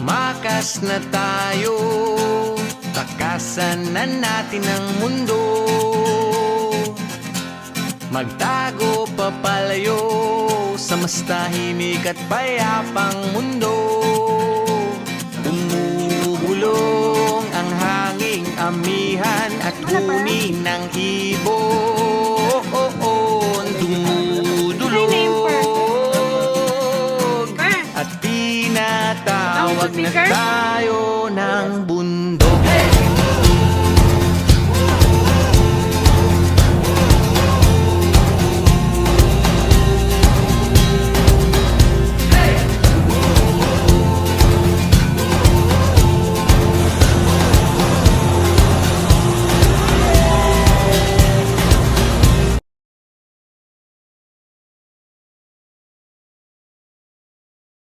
Tumakas na tayo, takasan na natin ang mundo. Magtago papalayo sa mas tahimik at payapang mundo. Umubulong ang hanging amihan at huni ng ibon. Dumudulog at tinatawag na tayo ng bundok.